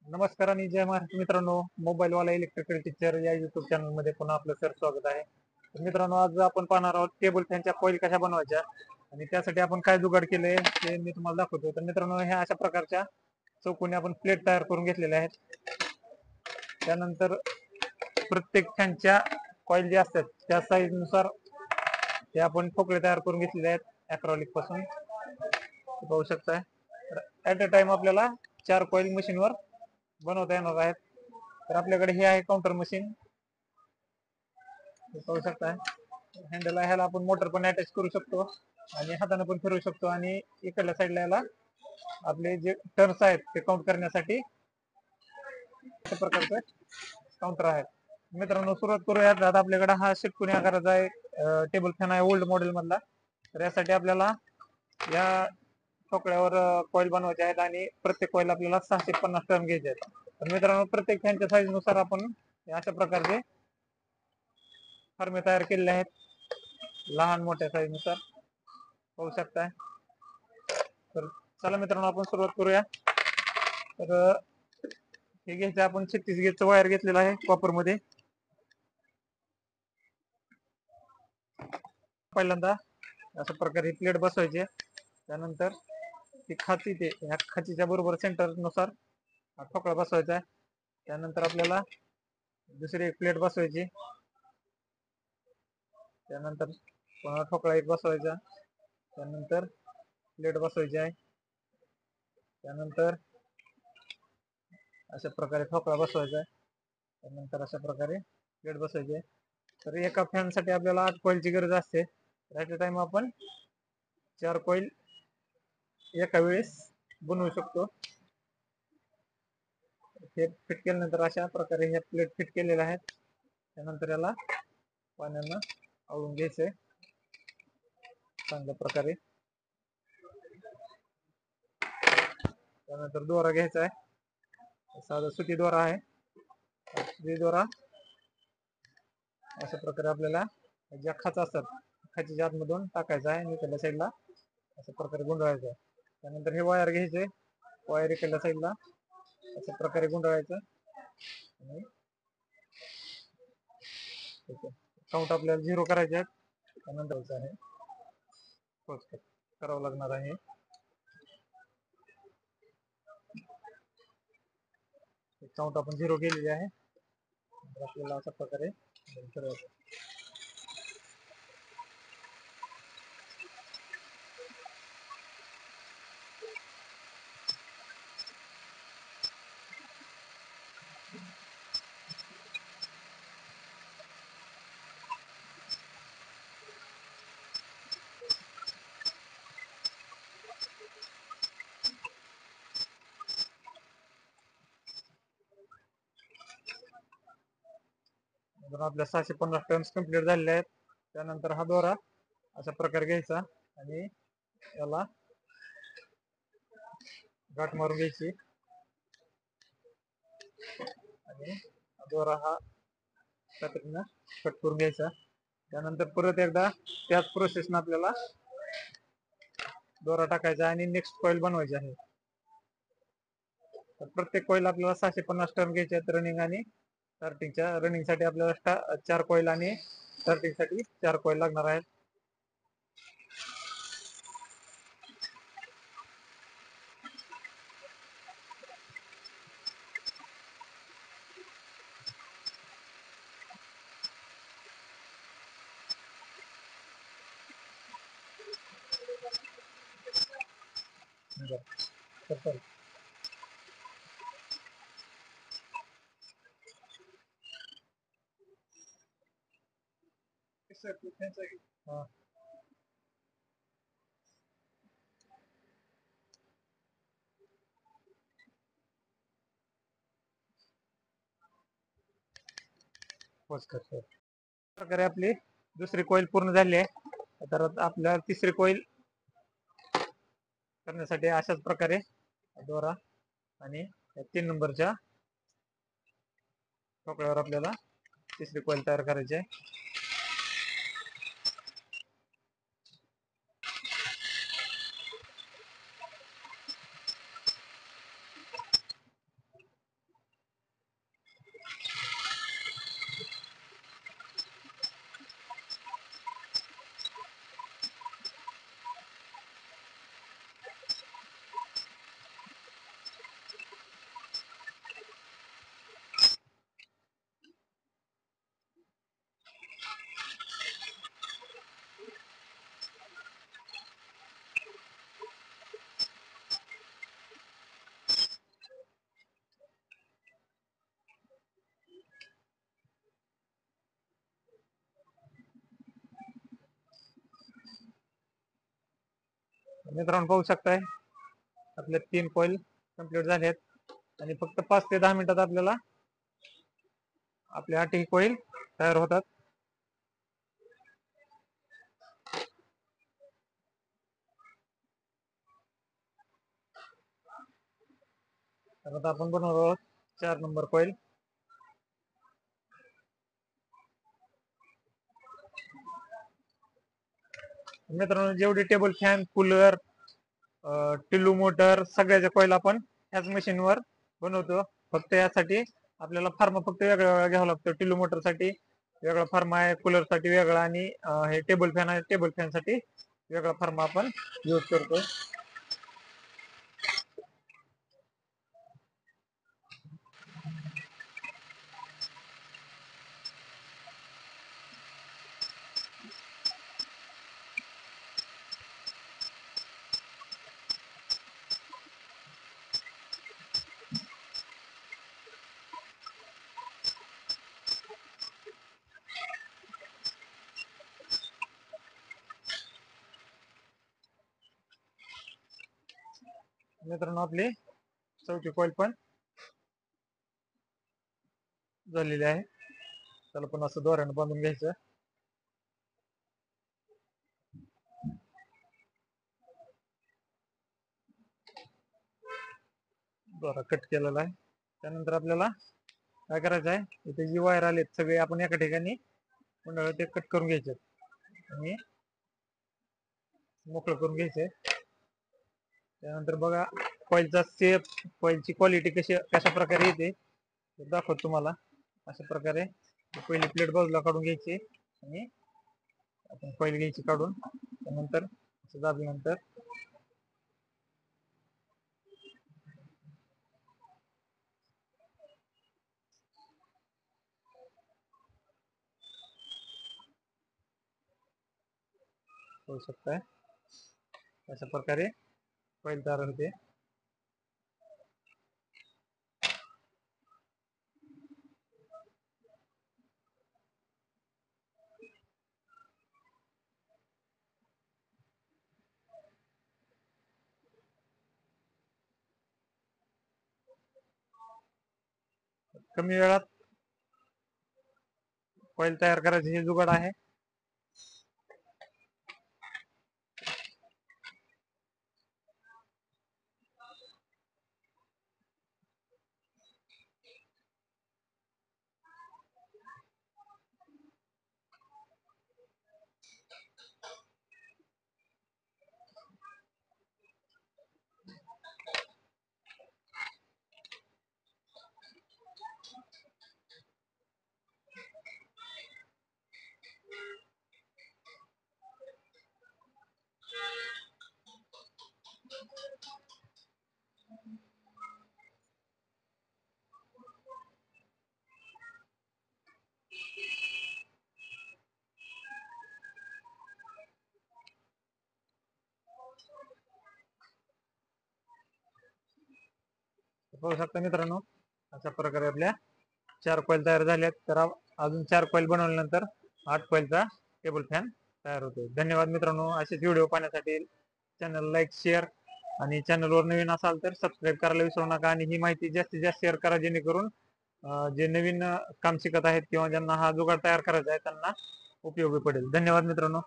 नमस्कार आणि जय महाराष्ट्र मित्रांनो. मोबाईलवाला इलेक्ट्रिकल टीचर या युट्यूब चॅनल मध्ये पुन्हा आपलं स्वागत आहे. तर मित्रांनो, आज आपण पाहणार आहोत टेबल फॅनच्या कॉईल कशा बनवायच्या आणि त्यासाठी आपण काय जुगाड केले ते मी तुम्हाला दाखवतो. तर मित्रांनो, ह्या अशा प्रकारच्या चौकोनी आपण प्लेट तयार करून घेतलेल्या आहेत. त्यानंतर प्रत्येक फॅनच्या कॉईल जे असतात त्या साईज नुसार ते आपण ठोकळे तयार करून घेतलेले आहेत अॅक्रेलिक पासून, पाहू शकताय. ऍट अ टाइम आपल्याला 4 कॉईल मशीनवर बनवता येणार आहेत. तर आपल्याकडे हे आहे काउंटर मशीन, पाहू शकताय. हँडल आहे, ह्याला आपण मोटर पण अटॅच करू शकतो आणि हाताने पण फिरवू शकतो. आणि इकडल्या साईडला याला आपले जे टर्न्स आहेत ते काउंट करण्यासाठी अशा प्रकारचे काउंटर आहेत. मित्रांनो, सुरुवात करूयात. आता आपल्याकडे हा षटकोनी आकाराचा आहे टेबल फॅन आहे ओल्ड मॉडेल मधला. तर यासाठी आपल्याला या ठोकळ्यावर कॉईल बनवायचे आहेत आणि प्रत्येक कॉईल आपल्याला 650 टर्न घ्यायचे आहेत. तर मित्रांनो, प्रत्येक फॅनच्या साईज नुसार आपण अशा प्रकारचे फर्मे तयार केलेले आहेत, लहान मोठ्या साईज नुसार, पाहू शकताय. तर चला मित्रांनो, आपण सुरुवात करूया. तर हे घ्यायचं आपण 36 गेजचं वायर घेतलेलं आहे कॉपर मध्ये. पहिल्यांदा अशा प्रकारे प्लेट बसवायची, त्यानंतर ती खाची ते ह्या खाचीच्या बरोबर सेंटर नुसार हा ठोकळा बसवायचा आहे. त्यानंतर आपल्याला दुसरी एक प्लेट बसवायची, त्यानंतर पुन्हा ठोकळा एक बसवायचा, त्यानंतर प्लेट बसवायची आहे, त्यानंतर अशा प्रकारे ठोकळा बसवायचा आहे, त्यानंतर अशा प्रकारे प्लेट बसवायची आहे. तर एका फॅन साठी आपल्याला 8 कॉईलची गरज असते. ऍट अ टाइम आपण 4 कॉईल एका वेळेस बनवू शकतो. हे फिट केल्यानंतर अशा प्रकारे हे प्लेट फिट केलेल्या आहेत. त्यानंतर याला पाण्यानं आवळून घ्यायचंय चांगल्या प्रकारे. त्यानंतर दोरा घ्यायचा आहे, साधा सुती दोरा आहे. सुती दोरा अशा प्रकारे आपल्याला ज्या खाचा असतात खाचीच्या आतमधून टाकायचा आहे आणि इकडल्या साईडला अशा प्रकारे गुंडळायचं आहे. त्यानंतर हे वायर घ्यायचे, वायर इकडल्या साईडला अशा प्रकारे गुंडळायचं आणि काउंट आपल्याला 0 करायचे आहेत. त्यानंतर आहे करावं लागणार आहे. काउंट आपण 0 केलेली आहे. आपल्याला अशा प्रकारे करायचं. आपल्या 650 टर्न्स कंप्लीट झालेले आहेत. त्यानंतर हा दोरा अशा प्रकारे घ्यायचा आणि याला गाठ मारून घ्यायची आणि दोरा हा पद्धतीनं कट करून घ्यायचा. त्यानंतर परत एकदा त्याच प्रोसेसनं आपल्याला दोरा टाकायचा आणि नेक्स्ट कॉईल बनवायची आहे. तर प्रत्येक कॉईल आपल्याला 650 टर्न घ्यायचे आहेत रनिंग आणि स्टार्टिंगच्या. रनिंग साठी आपल्याला 4 कॉईल आणि स्टार्टिंग साठी 4 कॉईल लागणार आहेत. हा. प्रकारे आपली दुसरी कॉईल पूर्ण झाली आहे. तर आपल्याला तिसरी कॉईल करण्यासाठी अशाच प्रकारे दोरा आणि 3 नंबरच्या ठोकळ्यावर आपल्याला तिसरी कॉईल तयार करायची आहे. मित्रांनो पाहू शकताय आपले 3 कॉइल कंप्लीट झाले आहेत आणि फक्त 5 ते 10 मिनिटात आपल्याला आपले 8 कॉइल तयार होतात. तर आता आपण बनवणार आहोत 4 नंबर कॉइल. मित्रांनो जेवढे table fan, cooler, Tillu motor सगळ्याच्या कॉइल आपण ह्याच मशीनवर बनवतो. फक्त यासाठी आपल्याला फार्म फक्त वेगळा घ्यावा लागतो. टिल्लू मोटर साठी वेगळा फार्म आहे, कूलर साठी वेगळा आणि हे टेबल फॅन आहे, टेबल फॅन साठी वेगळा फार्म आपण यूज करतो. मित्रांनो आपली चौथी कॉइल पण झालेली आहे. त्याला पण असं दोऱ्याने बांधून घ्यायचं. दोरा कट केलेला आहे. त्यानंतर आपल्याला काय करायचं आहे, इथे जी वायर आलेत सगळे आपण एका ठिकाणी मंडळ ते कट करून घ्यायचे आणि मोकळं करून घ्यायचंय. त्यानंतर बघा कॉइलचा शेप, कॉइलची क्वालिटी कशा प्रकारे येते ते दाखवतो तुम्हाला. अशा प्रकारे पहिली प्लेट बाजूला काढून घ्यायची आणि आपण कॉइल घ्यायची काढून. त्यानंतर असं दाबल्यानंतर होऊ शकताय अशा प्रकारे कॉइल तयार होते. कमी वेळात कॉइल तयार करायचे हे जुगाड आहे. पाहू शकता मित्रांनो अशा प्रकारे आपल्या 4 कॉइल तयार झाल्यात. तर अजून 4 कॉइल बनवल्यानंतर 8 कॉइलचा टेबल फॅन तयार होतो. धन्यवाद मित्रांनो. असेच व्हिडिओ पाहण्यासाठी चॅनल लाईक, शेअर आणि चॅनलवर नवीन असाल तर सबस्क्राईब करायला विसरू नका आणि ही माहिती जास्तीत जास्त शेअर करा, जेणेकरून जे नवीन काम शिकत आहेत किंवा ज्यांना हा जुगाड तयार करायचा आहे त्यांना उपयोगी पडेल. धन्यवाद मित्रांनो.